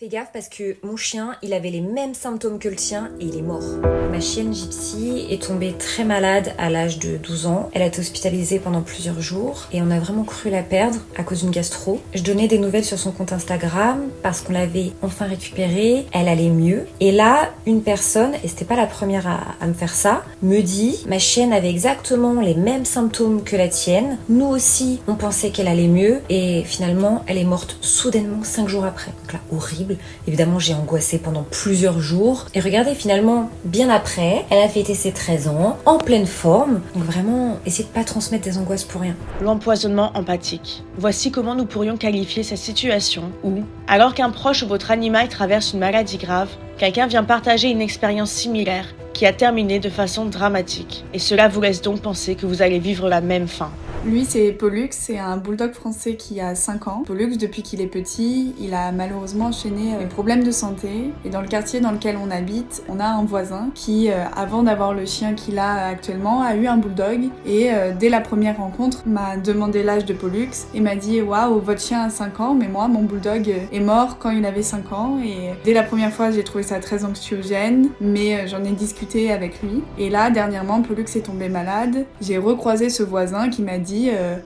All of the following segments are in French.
Fais gaffe parce que mon chien, il avait les mêmes symptômes que le tien et il est mort. Ma chienne Gypsy est tombée très malade à l'âge de 12 ans. Elle a été hospitalisée pendant plusieurs jours et on a vraiment cru la perdre à cause d'une gastro. Je donnais des nouvelles sur son compte Instagram parce qu'on l'avait enfin récupérée, elle allait mieux. Et là, une personne, et c'était pas la première à me faire ça, me dit « Ma chienne avait exactement les mêmes symptômes que la tienne. Nous aussi, on pensait qu'elle allait mieux et finalement, elle est morte soudainement 5 jours après. » Donc là, horrible. Évidemment, j'ai angoissé pendant plusieurs jours. Et regardez, finalement, bien après, elle a fêté ses 13 ans, en pleine forme. Donc vraiment, essayez de pas transmettre des angoisses pour rien. L'empoisonnement empathique. Voici comment nous pourrions qualifier cette situation où, alors qu'un proche ou votre animal traverse une maladie grave, quelqu'un vient partager une expérience similaire qui a terminé de façon dramatique. Et cela vous laisse donc penser que vous allez vivre la même fin. Lui, c'est Pollux, c'est un bulldog français qui a 5 ans. Pollux, depuis qu'il est petit, il a malheureusement enchaîné des problèmes de santé. Et dans le quartier dans lequel on habite, on a un voisin qui, avant d'avoir le chien qu'il a actuellement, a eu un bulldog. Et dès la première rencontre, m'a demandé l'âge de Pollux et m'a dit « Waouh, votre chien a 5 ans, mais moi, mon bulldog est mort quand il avait 5 ans. » Et dès la première fois, j'ai trouvé ça très anxiogène, mais j'en ai discuté avec lui. Et là, dernièrement, Pollux est tombé malade. J'ai recroisé ce voisin qui m'a dit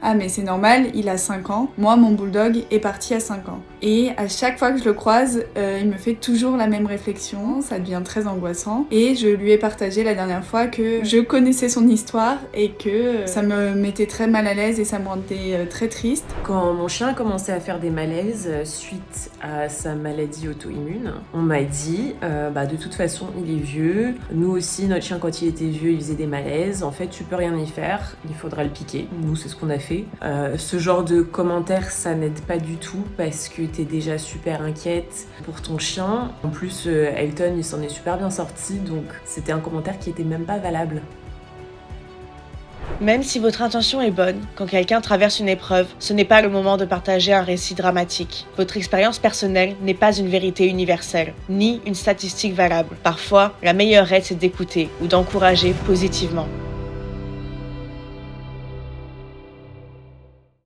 ah mais c'est normal, il a 5 ans, moi mon bulldog est parti à 5 ans. Et à chaque fois que je le croise, il me fait toujours la même réflexion, ça devient très angoissant. Et je lui ai partagé la dernière fois que je connaissais son histoire et que ça me mettait très mal à l'aise et ça me rendait très triste. Quand mon chien commençait à faire des malaises suite à sa maladie auto-immune, on m'a dit de toute façon il est vieux, nous aussi notre chien quand il était vieux il faisait des malaises, en fait tu peux rien y faire, il faudra le piquer. Nous c'est ce qu'on a fait. Ce genre de commentaires ça n'aide pas du tout parce que t'es déjà super inquiète pour ton chien. En plus Elton il s'en est super bien sorti donc c'était un commentaire qui était même pas valable. Même si votre intention est bonne, quand quelqu'un traverse une épreuve, ce n'est pas le moment de partager un récit dramatique. Votre expérience personnelle n'est pas une vérité universelle, ni une statistique valable. Parfois, la meilleure aide c'est d'écouter ou d'encourager positivement.